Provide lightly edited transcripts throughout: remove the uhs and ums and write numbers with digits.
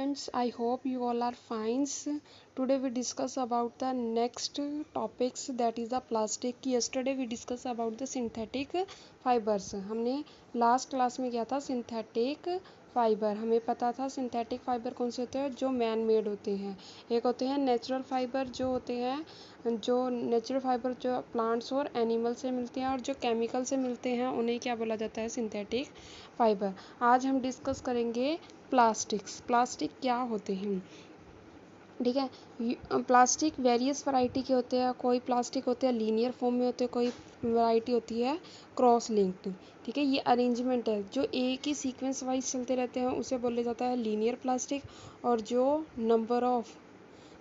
students, I hope you all are fine. Today we discuss about the next topics, that is the plastic. Yesterday we discuss about the synthetic fibers. हमने last class में किया था synthetic fibre. हमें पता था synthetic fibre कौन से होते हैं, जो मैन मेड होते हैं. एक होते हैं नेचुरल फाइबर, जो होते हैं जो नेचुरल फाइबर जो प्लांट्स और एनिमल से मिलते हैं, और जो केमिकल से मिलते हैं उन्हें क्या बोला जाता है, सिंथेटिक फाइबर. आज हम डिस्कस करेंगे प्लास्टिक्स. प्लास्टिक क्या होते हैं, ठीक है. प्लास्टिक वेरियस वैरायटी के होते हैं. कोई प्लास्टिक होते हैं लीनियर फॉर्म में होते हैं, कोई वैरायटी होती है क्रॉस लिंक्ड. ठीक है, ये अरेंजमेंट है जो एक ही सीक्वेंस वाइज चलते रहते हैं, उसे बोले जाता है लीनियर प्लास्टिक. और जो नंबर ऑफ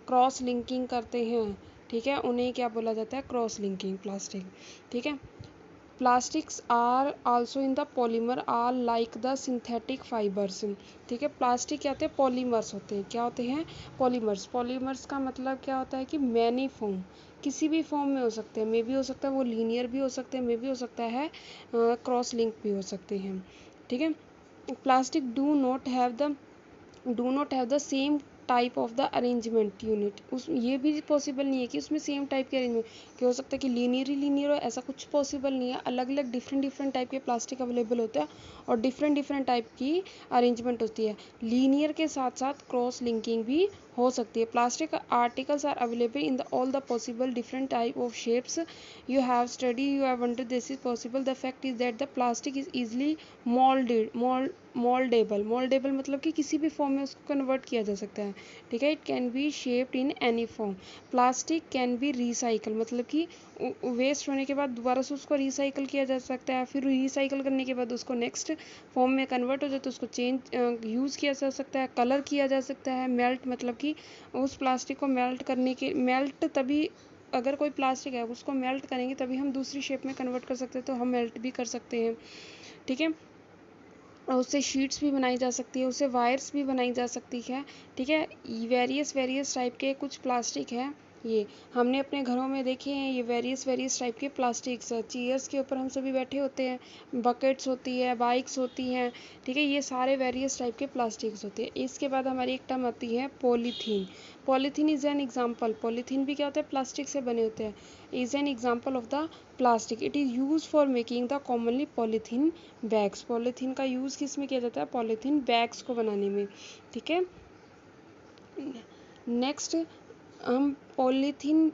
क्रॉस लिंकिंग करते हैं, ठीक है, उन्हें क्या बोला जाता है, क्रॉस लिंकिंग प्लास्टिक. ठीक है. Plastics are also in the polymer are like the synthetic fibres. ठीक है, प्लास्टिक क्या होते हैं, पॉलीमर्स होते हैं. क्या होते हैं, पॉलीमर्स. पॉलीमर्स का मतलब क्या होता है कि मैनी फॉर्म, किसी भी फॉर्म में हो सकते हैं. मे भी हो सकता है वो लीनियर भी हो सकते हैं, मे भी हो सकता है क्रॉस लिंक भी हो सकते हैं. ठीक है. Plastic do not have the same type of the arrangement unit. उस ये भी पॉसिबल नहीं है कि उसमें सेम टाइप के अरेंजमेंट, क्या हो सकता है कि लीनियर ही लीनियर हो, ऐसा कुछ पॉसिबल नहीं है. अलग अलग डिफरेंट टाइप के प्लास्टिक अवेलेबल होते हैं और डिफरेंट टाइप की अरेंजमेंट होती है. लीनियर के साथ साथ क्रॉस लिंकिंग भी हो सकती है. Plastic articles are available in the all the possible different type of shapes. You have wondered this is possible. The fact is that the plastic is easily mouldable मतलब कि किसी भी फॉर्म में उसको कन्वर्ट किया जा सकता है. ठीक है. It can be shaped in any form. Plastic can be recycle मतलब कि वेस्ट होने के बाद दोबारा से उसको रिसाइकल किया जा सकता है. फिर रिसाइकल करने के बाद उसको नेक्स्ट फॉर्म में कन्वर्ट हो जाए तो उसको यूज़ किया जा सकता है, कलर किया जा सकता है. मेल्ट मतलब कि उस प्लास्टिक को मेल्ट तभी, अगर कोई प्लास्टिक है उसको मेल्ट करेंगे तभी हम दूसरी शेप में कन्वर्ट कर सकते हैं, तो हम मेल्ट भी कर सकते हैं. ठीक है. और उससे शीट्स भी बनाई जा सकती है, उससे वायर्स भी बनाई जा सकती है. ठीक है. वेरियस टाइप के कुछ प्लास्टिक हैं. ये हमने अपने घरों में देखे हैं. ये वेरियस टाइप के प्लास्टिक्स है. चेयर्स के ऊपर हम सभी बैठे होते हैं, बकेट्स होती है, बाइक्स होती हैं. ठीक है, ये सारे वेरियस टाइप के प्लास्टिक्स होते हैं. इसके बाद हमारी एक टर्म आती है polythene. Polythene is an example. Polythene भी क्या होता है, प्लास्टिक से बने होते हैं. Is an example of the plastic. It is use for making the commonly polythene bags. Polythene का यूज़ किस में किया जाता है, पॉलीथीन बैग्स को बनाने में. ठीक है. नेक्स्ट हम पॉलीथीन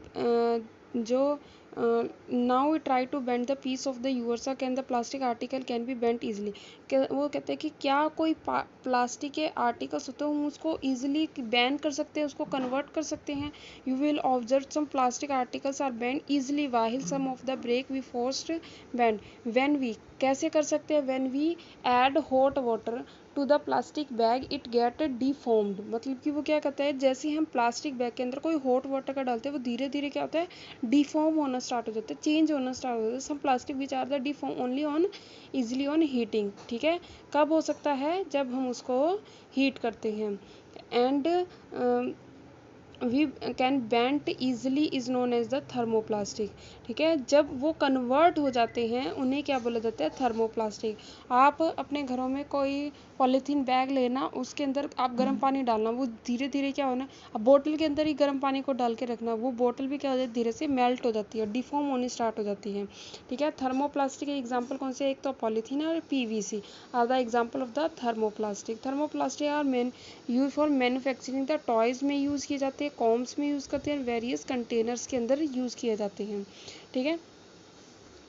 जो now we try to bend the piece of the यूवर्सा can the plastic article can be bent easily. वो कहते हैं कि क्या कोई प्लास्टिक के आर्टिकल्स होते हैं हम उसको ईजिली बैंड कर सकते हैं, उसको कन्वर्ट कर सकते हैं. You will observe some plastic articles are bend easily while some of the break we forced bend. When we कैसे कर सकते हैं, when we add hot water to the plastic bag it get deformed. मतलब कि वो क्या कहता है, जैसे हम प्लास्टिक बैग के अंदर कोई हॉट वाटर का डालते हैं वो धीरे धीरे क्या होता है, डिफॉर्म होना स्टार्ट हो जाता है, चेंज होना स्टार्ट हो जाता है. Some plastic which are the deform only on easily on heating. ठीक है. कब हो सकता है, जब हम उसको हीट करते हैं. And we can bent easily is known as the thermoplastic. ठीक है. जब वो कन्वर्ट हो जाते हैं उन्हें क्या बोला जाता है, थर्मोप्लास्टिक. आप अपने घरों में कोई पॉलीथीन बैग लेना, उसके अंदर आप गर्म पानी डालना, वो धीरे धीरे क्या होना, अब बोतल के अंदर ही गर्म पानी को डाल के रखना, वो बोतल भी क्या हो जाती है, धीरे से मेल्ट हो जाती है, डिफॉर्म होनी स्टार्ट हो जाती है. ठीक है. थर्मोप्लास्टिक के एग्जाम्पल कौन से, एक तो पॉलीथीन और PVC are the example of the thermoplastic. Thermoplastic are use for manufacturing the toys में यूज़ किए जाते हैं, कॉम्स में यूज़ करते हैं, वेरियस कंटेनर्स के अंदर यूज़ किए जाते हैं. ठीक है.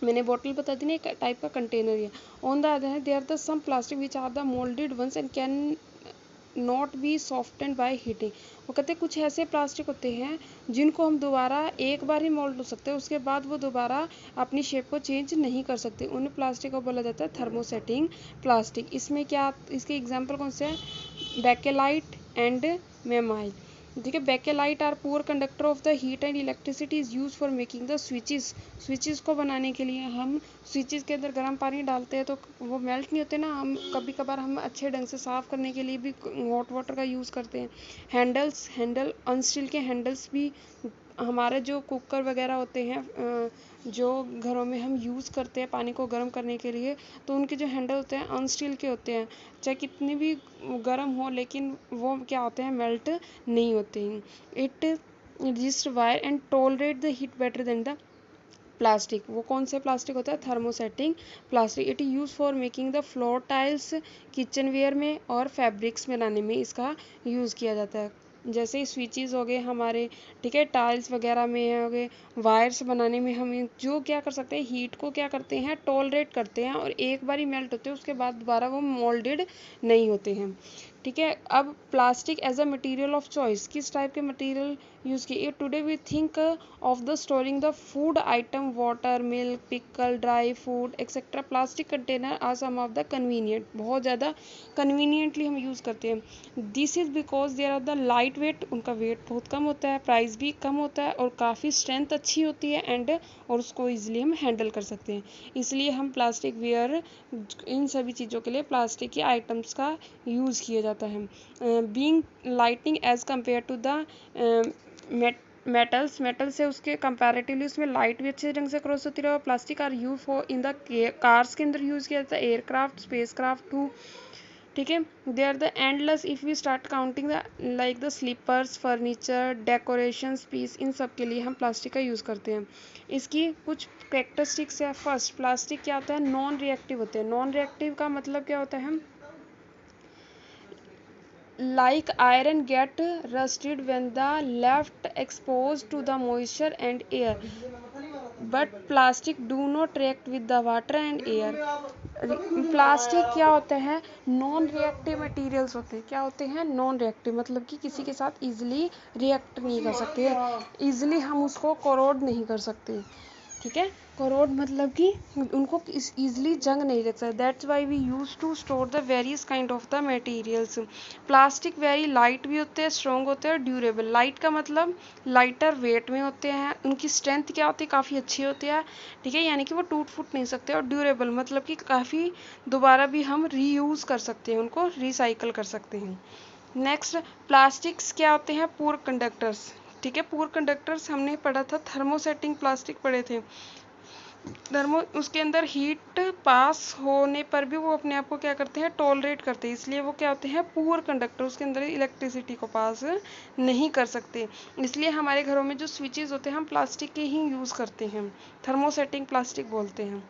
मैंने बॉटल बता दी ना, एक टाइप का कंटेनर है. On the other hand there are the some plastic which are the moulded once and can not be softened by heating. वो कहते हैं कुछ ऐसे प्लास्टिक होते हैं जिनको हम दोबारा एक बार ही मोल्ड हो सकते हैं, उसके बाद वो दोबारा अपनी शेप को चेंज नहीं कर सकते. उन प्लास्टिक को बोला जाता है थर्मोसेटिंग प्लास्टिक. इसमें क्या, इसके एग्जाम्पल कौन से हैं, बेकेलाइट एंड मेमाइल. ठीक है. Bakelite are poor conductor of the heat and electricity is use for making the switches को बनाने के लिए हम स्विचेस के अंदर गर्म पानी डालते हैं तो वो मेल्ट नहीं होते ना. हम कभी कभार हम अच्छे ढंग से साफ़ करने के लिए भी हॉट वाटर का यूज़ करते हैं. हैंडल अनस्टील के हैंडल्स भी हमारे जो कुकर वगैरह होते हैं जो घरों में हम यूज़ करते हैं पानी को गर्म करने के लिए, तो उनके जो हैंडल होते हैं अनस्टील के होते हैं, चाहे कितनी भी गर्म हो लेकिन वो क्या होते हैं, मेल्ट नहीं होते हैं। It resist wire and tolerate the heat better than the plastic. वो कौन से प्लास्टिक होता है, thermosetting plastic. It use for making the floor tiles, kitchenware में और फैब्रिक्स बनाने में इसका यूज़ किया जाता है। जैसे स्विचेस हो गए हमारे, ठीक है, टाइल्स वगैरह में हो गए, वायर्स बनाने में हम जो क्या कर सकते हैं, हीट को क्या करते हैं, टॉलरेट करते हैं, और एक बार ही मेल्ट होते हैं उसके बाद दोबारा वो मोल्डेड नहीं होते हैं। ठीक है, अब plastic as a material of choice, किस टाइप के मटेरियल यूज़ किए। Today we think of the storing the food item, water, milk, pickle, dry food etcetera. Plastic container are some of the convenient, बहुत ज़्यादा conveniently हम use करते हैं। This is because there are the light weight, उनका weight बहुत कम होता है, प्राइस भी कम होता है, और काफ़ी स्ट्रेंथ अच्छी होती है, एंड और उसको ईजिली हम हैंडल कर सकते हैं। इसलिए हम प्लास्टिक वेयर, इन सभी चीज़ों के लिए प्लास्टिक के आइटम्स का यूज़ किया जाता है। Being lightning as compare to the metal से उसके कंपैरेटिवली उसमें लाइट भी अच्छे ढंग से क्रॉस होती रहे। Plastic are use for in the cars के अंदर यूज़ किया जाता है, एयरक्राफ्ट, स्पेस क्राफ्ट टू। ठीक है, they are the endless if we start counting the like the slippers, furniture, decorations piece, इन सब के लिए हम प्लास्टिक का यूज़ करते हैं। इसकी कुछ कैरेक्टरिस्टिक्स है। फर्स्ट, प्लास्टिक क्या होता है, नॉन रिएक्टिव होते हैं। नॉन रिएक्टिव का मतलब क्या होता है, like iron get rusted when the left exposed to the moisture and air, but plastic do not react with the water and air। Plastic क्या होता है, नॉन रिएक्टिव मटेरियल्स होते हैं। क्या होते हैं, नॉन रिएक्टिव, मतलब कि किसी के साथ इजीली रिएक्ट नहीं कर सकते, इजीली हम उसको कोरोड नहीं कर सकते। ठीक है, कोरोड मतलब कि उनको इजीली जंग नहीं लग सकता। That's why we use to store the various kind of the materials. Plastic very light भी होते हैं, स्ट्रॉन्ग होते हैं, ड्यूरेबल। लाइट का मतलब लाइटर वेट में होते हैं, उनकी स्ट्रेंथ क्या होती है, काफ़ी अच्छी होती है। ठीक है, यानी कि वो टूट फूट नहीं सकते। और ड्यूरेबल मतलब कि काफ़ी दोबारा भी हम रीयूज़ कर सकते हैं, उनको रिसाइकल कर सकते हैं। नेक्स्ट, प्लास्टिक्स क्या होते हैं, पुअर कंडक्टर्स। ठीक है, पुअर कंडक्टर्स हमने पढ़ा था, थर्मोसेटिंग प्लास्टिक पढ़े थे। उसके अंदर हीट पास होने पर भी वो अपने आप को क्या करते हैं, टॉलरेट करते हैं, इसलिए वो क्या होते हैं, पुअर कंडक्टर। उसके अंदर इलेक्ट्रिसिटी को पास नहीं कर सकते, इसलिए हमारे घरों में जो स्विचेस होते हैं हम प्लास्टिक के ही यूज़ करते हैं, थर्मोसेटिंग प्लास्टिक बोलते हैं।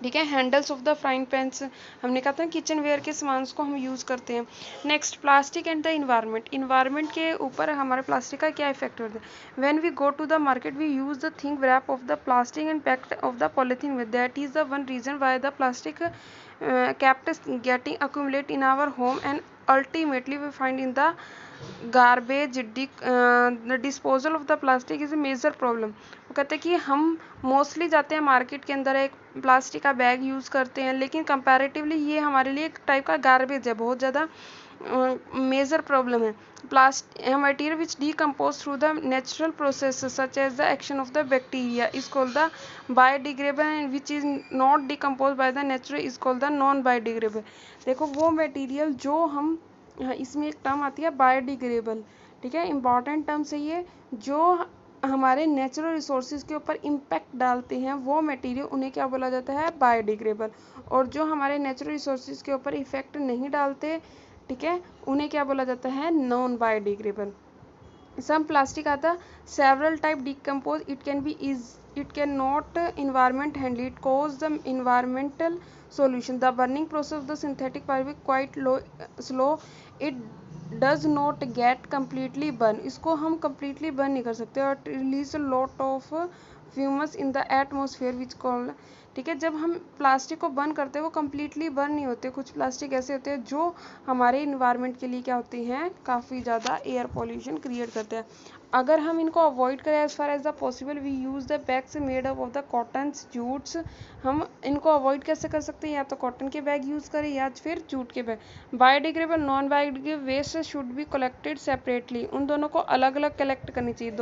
ठीक है, हैंडल्स ऑफ द फ्राइंग पैंस, हमने कहा था किचन वेयर के सामान को हम यूज़ करते हैं। Next, plastic and the environment. Environment के ऊपर हमारे प्लास्टिक का क्या इफेक्ट होता है। When we go to the market we use the think wrap of the plastic and packed of the polythene with, that is the one reason why the plastic kept getting accumulate in our home and ultimately we find in the garbage। the disposal of the plastic is a major problem। वो कहते हैं कि हम mostly जाते हैं market के अंदर, एक प्लास्टिक का बैग यूज़ करते हैं, लेकिन कंपैरेटिवली ये हमारे लिए एक टाइप का गार्बेज है, बहुत ज़्यादा मेजर प्रॉब्लम है। Material which decompose through the natural process such as the action of the bacteria is called the biodegradable and which is not decompose by the natural is called the non biodegradable. देखो, वो material जो हम, इसमें एक term आती है biodegradable. ठीक है, इंपॉर्टेंट टर्म्स है ये, जो हमारे नेचुरल रिसोर्सेज के ऊपर इम्पैक्ट डालते हैं वो मटेरियल, उन्हें क्या बोला जाता है, बायोडिग्रेडेबल। और जो हमारे नेचुरल रिसोर्सेज के ऊपर इफेक्ट नहीं डालते, ठीक है, उन्हें क्या बोला जाता है, non biodegradable. some plastic are the several type decompose, it cannot environment handle, it cause the environmental solution, the burning process of the synthetic fiber quite slow, it does not get completely burn, इसको हम completely burn नहीं कर सकते, और release a lot of fumes in the atmosphere which call। ठीक है, जब हम प्लास्टिक को बर्न करते हैं वो कम्प्लीटली बर्न नहीं होते, कुछ प्लास्टिक ऐसे होते हैं जो हमारे इन्वायरमेंट के लिए क्या होते हैं, काफ़ी ज़्यादा एयर पॉल्यूशन क्रिएट करते हैं। अगर हम इनको अवॉइड करें as far as the possible we use the bags made up of the cottons, jutes. हम इनको अवॉइड कैसे कर सकते हैं, या तो कॉटन के बैग यूज़ करें या फिर जूट के bag. Biodegradable non biodegradable waste should be collected separately, उन दोनों को अलग अलग कलेक्ट करनी चाहिए,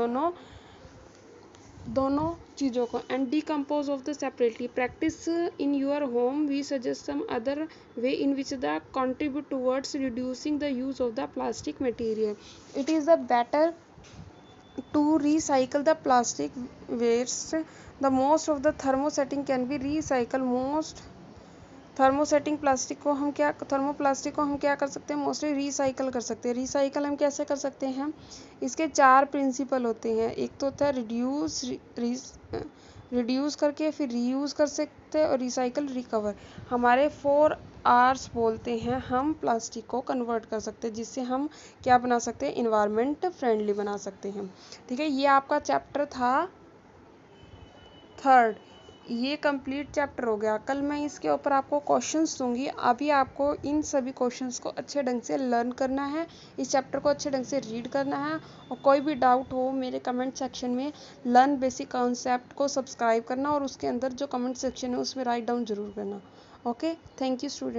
दोनों चीज़ों को, and decompose of the separately. Practice in your home, we suggest some other way in which the contribute towards reducing the use of the plastic material. It is the better to recycle the plastic waste, the most of the thermosetting can be recycled. most thermosetting plastic को हम क्या thermoplastic को हम क्या कर सकते हैं, mostly recycle कर सकते हैं। रिसाइकल हम कैसे कर सकते हैं, इसके 4 प्रिंसिपल होते हैं। एक तो होता है रिड्यूस करके, फिर रीयूज़ कर सकते हैं, और रिसाइकल रिकवर। हमारे 4 आर्स बोलते हैं हम प्लास्टिक को कन्वर्ट कर सकते हैं, जिससे हम क्या बना सकते हैं, इन्वायरमेंट फ्रेंडली बना सकते हैं। ठीक है, ये आपका चैप्टर था 3rd। ये कंप्लीट चैप्टर हो गया। कल मैं इसके ऊपर आपको क्वेश्चंस दूंगी। अभी आपको इन सभी क्वेश्चंस को अच्छे ढंग से लर्न करना है, इस चैप्टर को अच्छे ढंग से रीड करना है, और कोई भी डाउट हो मेरे कमेंट सेक्शन में लर्न बेसिक कॉन्सेप्ट को सब्सक्राइब करना, और उसके अंदर जो कमेंट सेक्शन है उसमें राइट डाउन जरूर करना। Okay, thank you student.